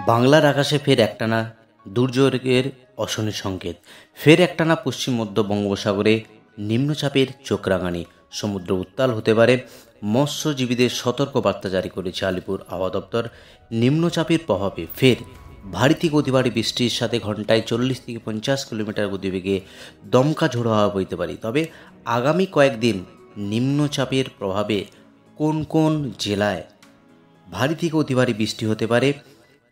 বাংলার আকাশে ফের একটানা দুর্যোগের অশনি সংকেত। ফের একটানা পশ্চিম মধ্য বঙ্গোপসাগরে নিম্নচাপের চোখ রাঙানি, সমুদ্র উত্তাল হতে পারে। মৎস্যজীবীদের সতর্ক বার্তা জারি করেছে আলিপুর আবহাওয়া দপ্তর। নিম্নচাপের প্রভাবে ফের ভারী থেকে অতি ভারী বৃষ্টির সাথে ঘন্টায় 40 থেকে 50 কিলোমিটার গতিবেগে দমকা ঝোড়ো হাওয়া বইতে পারে। তবে আগামী কয়েকদিন নিম্নচাপের প্রভাবে কোন কোন জেলায় ভারী থেকে অতি ভারী বৃষ্টি হতে পারে,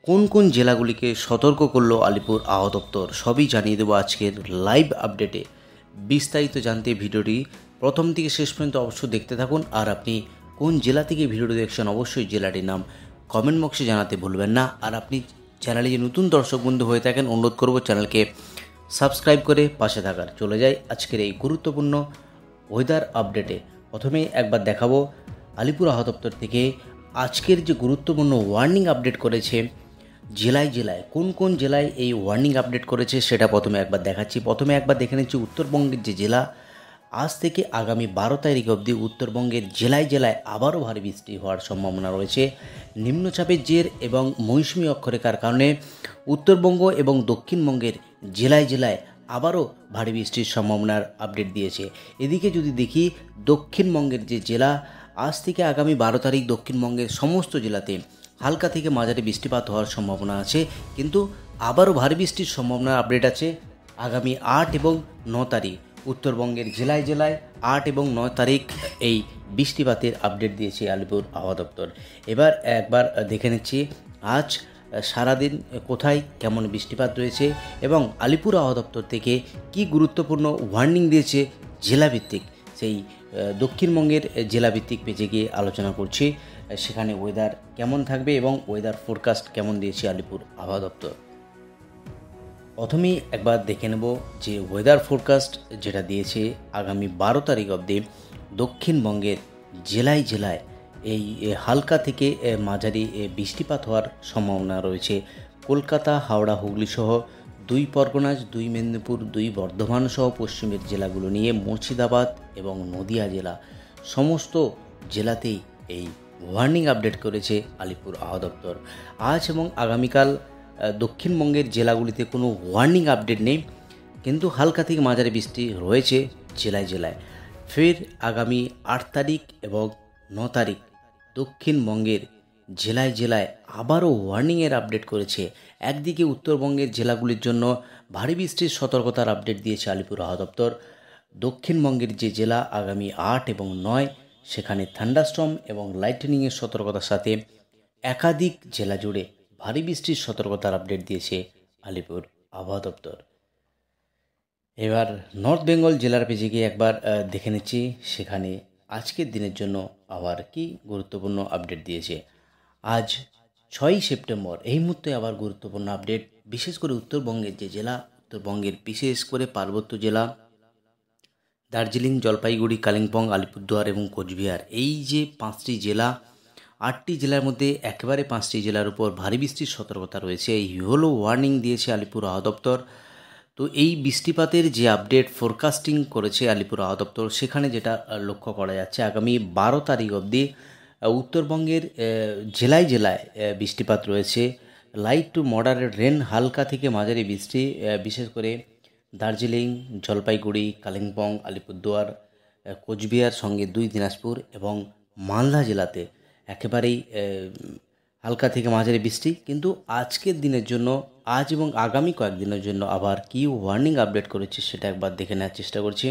কোন কোন জেলাগুলিকে সতর্ক করলো আলিপুর আবহাওয়া দপ্তর, সবই জানিয়ে দেবো আজকের লাইভ আপডেটে। বিস্তারিত জানতে ভিডিওটি প্রথম থেকে শেষ পর্যন্ত অবশ্যই দেখতে থাকুন। আর আপনি কোন জেলা থেকে ভিডিওটি দেখছেন অবশ্যই জেলাটির নাম কমেন্ট বক্সে জানাতে ভুলবেন না। আর আপনি চ্যানেলে যে নতুন দর্শক বন্ধু হয়ে থাকেন, অনুরোধ করব চ্যানেলকে সাবস্ক্রাইব করে পাশে থাকার। চলে যাই আজকের এই গুরুত্বপূর্ণ ওয়েদার আপডেটে। প্রথমে একবার দেখাবো আলিপুর আবহাওয়া দপ্তর থেকে আজকের যে গুরুত্বপূর্ণ ওয়ার্নিং আপডেট করেছে জেলায় জেলায়, কোন কোন জেলায় এই ওয়ার্নিং আপডেট করেছে সেটা প্রথমে একবার দেখাচ্ছি। প্রথমে একবার দেখে নিচ্ছি উত্তরবঙ্গের যে জেলা, আজ থেকে আগামী 12 তারিখ অবধি উত্তরবঙ্গের জেলায় জেলায় আবারও ভারী বৃষ্টি হওয়ার সম্ভাবনা রয়েছে। নিম্নচাপের জের এবং মৌসুমী অক্ষরেখার কারণে উত্তরবঙ্গ এবং দক্ষিণবঙ্গের জেলায় জেলায় আবারও ভারী বৃষ্টির সম্ভাবনার আপডেট দিয়েছে। এদিকে যদি দেখি দক্ষিণবঙ্গের যে জেলা, আজ থেকে আগামী 12 তারিখ দক্ষিণবঙ্গের সমস্ত জেলাতে হালকা থেকে মাঝারি বৃষ্টিপাত হওয়ার সম্ভাবনা আছে, কিন্তু আবারও ভারী বৃষ্টির সম্ভাবনার আপডেট আছে আগামী 8 এবং 9 তারিখ উত্তরবঙ্গের জেলায় জেলায় 8 এবং 9 তারিখ এই বৃষ্টিপাতের আপডেট দিয়েছে আলিপুর আবহাওয়া দপ্তর। এবার একবার দেখে নিচ্ছি আজ সারাদিন কোথায় কেমন বৃষ্টিপাত রয়েছে এবং আলিপুর আবহাওয়া দপ্তর থেকে কি গুরুত্বপূর্ণ ওয়ার্নিং দিয়েছে জেলাভিত্তিক, সেই দক্ষিণবঙ্গের জেলাভিত্তিক পেজে গিয়ে আলোচনা করছি সেখানে ওয়েদার কেমন থাকবে এবং ওয়েদার ফোরকাস্ট কেমন দিয়েছে আলিপুর আবহাওয়া দপ্তর। প্রথমেই একবার দেখে নেব যে ওয়েদার ফোরকাস্ট যেটা দিয়েছে আগামী 12 তারিখ অবধি দক্ষিণবঙ্গের জেলায় জেলায় এই হালকা থেকে মাঝারি বৃষ্টিপাত হওয়ার সম্ভাবনা রয়েছে। কলকাতা, হাওড়া, হুগলি সহ 2 পরগনা, 2 মেদিনীপুর, 2 বর্ধমান সহ পশ্চিমের জেলাগুলো নিয়ে মুর্শিদাবাদ এবং নদিয়া জেলা, সমস্ত জেলাতেই এই ওয়ার্নিং আপডেট করেছে আলিপুর আবহাওয়া দপ্তর। আজ এবং আগামীকাল দক্ষিণবঙ্গের জেলাগুলিতে কোনো ওয়ার্নিং আপডেট নেই, কিন্তু হালকা থেকে মাঝারি বৃষ্টি রয়েছে জেলায় জেলায়। ফের আগামী 8 তারিখ এবং 9 তারিখ দক্ষিণবঙ্গের জেলায় জেলায় আবারও ওয়ার্নিংয়ের আপডেট করেছে। একদিকে উত্তরবঙ্গের জেলাগুলির জন্য ভারী বৃষ্টির সতর্কতার আপডেট দিয়েছে আলিপুর আবহাওয়া দপ্তর। দক্ষিণবঙ্গের যে জেলা আগামী 8 এবং 9 সেখানে থান্ডারস্টর্ম এবং লাইটনিংয়ের সতর্কতার সাথে একাধিক জেলা জুড়ে ভারী বৃষ্টির সতর্কতার আপডেট দিয়েছে আলিপুর আবহাওয়া দপ্তর। এবার নর্থ বেঙ্গল জেলার পেজে গিয়ে একবার দেখে নিচ্ছি সেখানে আজকের দিনের জন্য আবার কি গুরুত্বপূর্ণ আপডেট দিয়েছে। আজ 6 সেপ্টেম্বর, এই মুহূর্তে আবার গুরুত্বপূর্ণ আপডেট, বিশেষ করে উত্তরবঙ্গের যে জেলা, উত্তরবঙ্গের বিশেষ করে পার্বত্য জেলা দার্জিলিং, জলপাইগুড়ি, কালিম্পং, আলিপুরদুয়ার এবং কোচবিহার, এই যে 5টি জেলা, 8টি জেলার মধ্যে একেবারে 5টি জেলার উপর ভারী বৃষ্টির সতর্কতা রয়েছে। এই ইয়েলো ওয়ার্নিং দিয়েছে আলিপুর আবহাওয়া দপ্তর। তো এই বৃষ্টিপাতের যে আপডেট ফোরকাস্টিং করেছে আলিপুর আবহাওয়া দপ্তর, সেখানে যেটা লক্ষ্য করা যাচ্ছে আগামী 12 তারিখ অবধি উত্তরবঙ্গের জেলায় জেলায় বৃষ্টিপাত রয়েছে। লাইট টু মডারেট রেন, হালকা থেকে মাঝারি বৃষ্টি, বিশেষ করে দার্জিলিং, জলপাইগুড়ি, কালিম্পং, আলিপুরদুয়ার, কোচবিহার সঙ্গে 2 দিনাজপুর এবং মালদা জেলাতে একেবারেই হালকা থেকে মাঝারি বৃষ্টি। কিন্তু আজকের দিনের জন্য, আজ এবং আগামী কয়েকদিনের জন্য আবার কি ওয়ার্নিং আপডেট করেছে সেটা একবার দেখে নেওয়ার চেষ্টা করছি।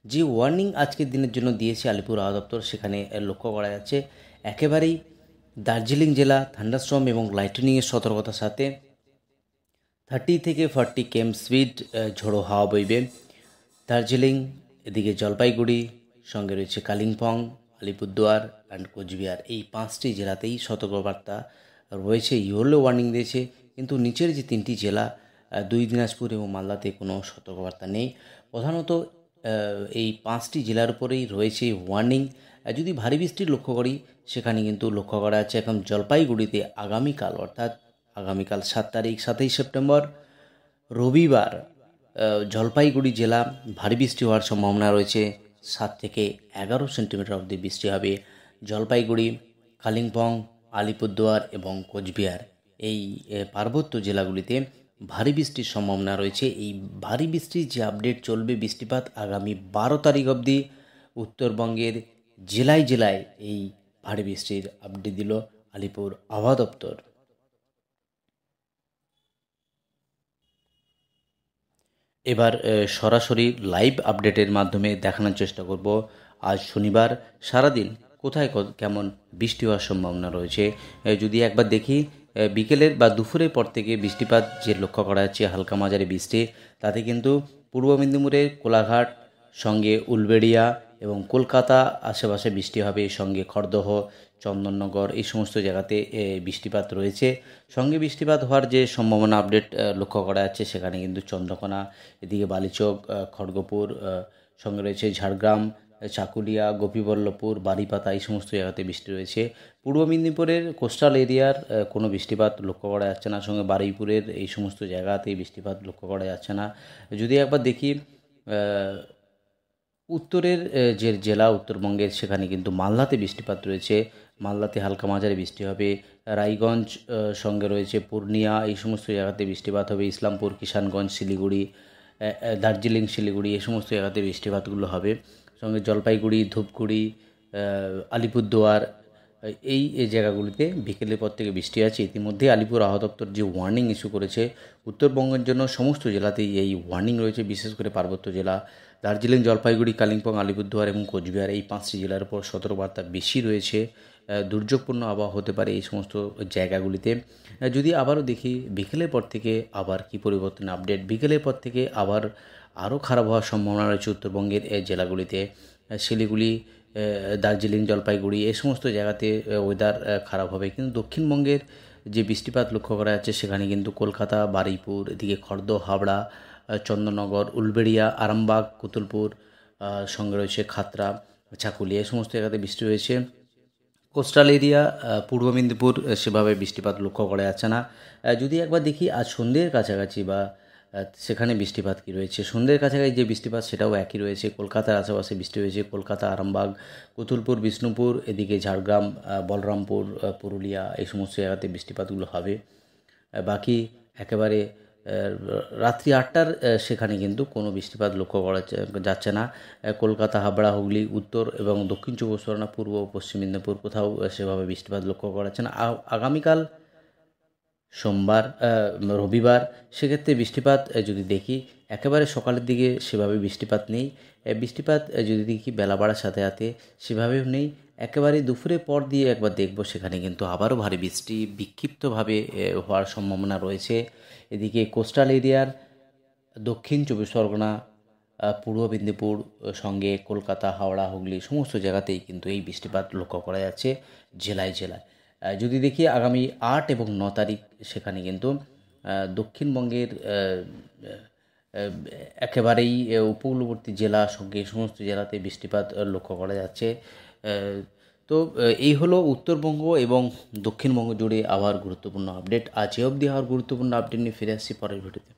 যে ওয়ার্নিং আজকের দিনের জন্য দিয়েছে আলিপুর আবহাওয়া দপ্তর, সেখানে লক্ষ্য করা যাচ্ছে একেবারেই দার্জিলিং জেলা থান্ডারস্টর্ম এবং লাইটনিংয়ের সতর্কতার সাথে 30 থেকে 40 km স্পিড ঝোড়ো হাওয়া বইবে। দার্জিলিং, এদিকে জলপাইগুড়ি, সঙ্গে রয়েছে কালিম্পং, আলিপুরদুয়ার অ্যান্ড কোচবিহার, এই 5টি জেলাতেই সতর্কবার্তা রয়েছে, ইয়েলো ওয়ার্নিং দিয়েছে। কিন্তু নিচের যে 3টি জেলা 2 দিনাজপুর এবং মালদাতে কোনো সতর্কবার্তা নেই। প্রধানত এই 5টি জেলার উপরেই রয়েছে ওয়ার্নিং। যদি ভারী বৃষ্টির লক্ষ্য করি সেখানে কিন্তু লক্ষ্য করা যাচ্ছে এখন জলপাইগুড়িতে আগামীকাল, অর্থাৎ আগামীকাল 7 তারিখ 7ই সেপ্টেম্বর রবিবার, জলপাইগুড়ি জেলা ভারী বৃষ্টি হওয়ার সম্ভাবনা রয়েছে। 7 থেকে 11 সেন্টিমিটার অবধি বৃষ্টি হবে জলপাইগুড়ি, কালিম্পং, আলিপুরদুয়ার এবং কোচবিহার, এই পার্বত্য জেলাগুলিতে ভারী বৃষ্টির সম্ভাবনা রয়েছে। এই ভারী বৃষ্টির যে আপডেট চলবে, বৃষ্টিপাত আগামী 12 তারিখ অবধি উত্তরবঙ্গের জেলায় জেলায় এই ভারী বৃষ্টির আপডেট দিল আলিপুর আবহাওয়া দপ্তর। এবার সরাসরি লাইভ আপডেটের মাধ্যমে দেখানোর চেষ্টা করব আজ শনিবার সারাদিন কোথায় কেমন বৃষ্টি হওয়ার সম্ভাবনা রয়েছে। যদি একবার দেখি, বিকেলের বা দুপুরের পর থেকে বৃষ্টিপাত যে লক্ষ্য করা যাচ্ছে হালকা মাঝারি বৃষ্টি, তাতে কিন্তু পূর্ব মেদিনীপুরের কোলাঘাট সঙ্গে উলবেড়িয়া এবং কলকাতা আশেপাশে বৃষ্টি হবে, সঙ্গে খড়দহ, চন্দননগর এই সমস্ত জায়গাতে বৃষ্টিপাত রয়েছে। সঙ্গে বৃষ্টিপাত হওয়ার যে সম্ভাবনা আপডেট লক্ষ্য করা যাচ্ছে, সেখানে কিন্তু চন্দ্রকোনা, এদিকে বালিচক, খড়গপুর, সঙ্গে রয়েছে ঝাড়গ্রাম, চাকুলিয়া, গোপীবল্লভপুর, বারিপাতা এই সমস্ত জায়গাতে বৃষ্টি রয়েছে। পূর্ব মেদিনীপুরের কোস্টাল এরিয়ার কোনো বৃষ্টিপাত লক্ষ্য করা যাচ্ছে না, সঙ্গে বারুইপুরের এই সমস্ত জায়গাতেই বৃষ্টিপাত লক্ষ্য করা যাচ্ছে না। যদি একবার দেখি উত্তরের যে জেলা উত্তরবঙ্গের, সেখানে কিন্তু মালদাতে বৃষ্টিপাত রয়েছে, মালদাতে হালকা মাঝারি বৃষ্টি হবে। রায়গঞ্জ সঙ্গে রয়েছে পূর্ণিয়া এই সমস্ত জায়গাতে বৃষ্টিপাত হবে। ইসলামপুর, কিষানগঞ্জ, শিলিগুড়ি, দার্জিলিং, শিলিগুড়ি এই সমস্ত জায়গাতে বৃষ্টিপাতগুলো হবে। সঙ্গে জলপাইগুড়ি, ধূপগুড়ি, আলিপুরদুয়ার এই জায়গাগুলিতে বিকেলের পর থেকে বৃষ্টি আছে। ইতিমধ্যে আলিপুর আবহাওয়া দপ্তর যে ওয়ার্নিং ইস্যু করেছে উত্তরবঙ্গের জন্য, সমস্ত জেলাতেই এই ওয়ার্নিং রয়েছে, বিশেষ করে পার্বত্য জেলা দার্জিলিং, জলপাইগুড়ি, কালিম্পং, আলিপুরদুয়ার এবং কোচবিহার এই 5টি জেলার উপর সতর্কবার্তা বেশি রয়েছে। দুর্যোগপূর্ণ আবহাওয়া হতে পারে এই সমস্ত জায়গাগুলিতে। যদি আবারও দেখি বিকেলের পর থেকে আবার কি পরিবর্তন আপডেট, বিকেলের পর থেকে আবার আরও খারাপ হওয়ার সম্ভাবনা রয়েছে উত্তরবঙ্গের এই জেলাগুলিতে। শিলিগুড়ি, দার্জিলিং, জলপাইগুড়ি এই সমস্ত জায়গাতে ওয়েদার খারাপ হবে। কিন্তু দক্ষিণবঙ্গের যে বৃষ্টিপাত লক্ষ্য করা যাচ্ছে, সেখানে কিন্তু কলকাতা, বারুইপুর, এদিকে খড়দহ, হাবড়া, চন্দননগর, উলবেড়িয়া, আরামবাগ, কুতুলপুর, সঙ্গে রয়েছে খাতড়া, চাকুলিয়া এই সমস্ত জায়গাতে বৃষ্টি রয়েছে। কোস্টাল এরিয়া পূর্ব মেদিনীপুর সেভাবে বৃষ্টিপাত লক্ষ্য করা যাচ্ছে না। যদি একবার দেখি আজ সন্ধ্যের কাছাকাছি বা সেখানে বৃষ্টিপাত কী রয়েছে, সন্ধ্যের কাছাকাছি যে বৃষ্টিপাত সেটাও একই রয়েছে। কলকাতার আশেপাশে বৃষ্টি হয়েছে, কলকাতা, আরামবাগ, কুতুলপুর, বিষ্ণুপুর, এদিকে ঝাড়গ্রাম, বলরামপুর, পুরুলিয়া এই সমস্ত জায়গাতে বৃষ্টিপাতগুলো হবে। বাকি একেবারে রাত্রি 8টার সেখানে কিন্তু কোনো বৃষ্টিপাত লক্ষ্য করা যাচ্ছে না। কলকাতা, হাবড়া, হুগলি, উত্তর এবং দক্ষিণ চব্বিশ পরগনা, পূর্ব ও পশ্চিম মেদিনীপুর কোথাও সেভাবে বৃষ্টিপাত লক্ষ্য করা যাচ্ছে না। আগামীকাল সোমবার, রবিবার, সেক্ষেত্রে বৃষ্টিপাত যদি দেখি একেবারে সকালের দিকে সেভাবে বৃষ্টিপাত নেই। বৃষ্টিপাত যদি দেখি বেলা বাড়ার সাথে সাথে সেভাবেও নেই। একেবারে দুপুরের পর দিয়ে একবার দেখব, সেখানে কিন্তু আবারও ভারী বৃষ্টি বিক্ষিপ্তভাবে হওয়ার সম্ভাবনা রয়েছে। এদিকে কোস্টাল এরিয়ার দক্ষিণ চব্বিশ পরগনা, পূর্ব মেদিনীপুর, সঙ্গে কলকাতা, হাওড়া, হুগলি সমস্ত জায়গাতেই কিন্তু এই বৃষ্টিপাত লক্ষ্য করা যাচ্ছে জেলায় জেলায়। যদি দেখি আগামী 8 এবং 9 তারিখ, সেখানে কিন্তু দক্ষিণবঙ্গের একেবারেই উপকূলবর্তী জেলা সঙ্গে সমস্ত জেলাতে বৃষ্টিপাত লক্ষ্য করা যাচ্ছে। তো এই হলো উত্তরবঙ্গ এবং দক্ষিণবঙ্গ জুড়ে আবহাওয়ার গুরুত্বপূর্ণ আপডেট। আজ অবধি আবহাওয়ার গুরুত্বপূর্ণ আপডেট নিয়ে ফিরে আসছি পরের ভিডিওতে।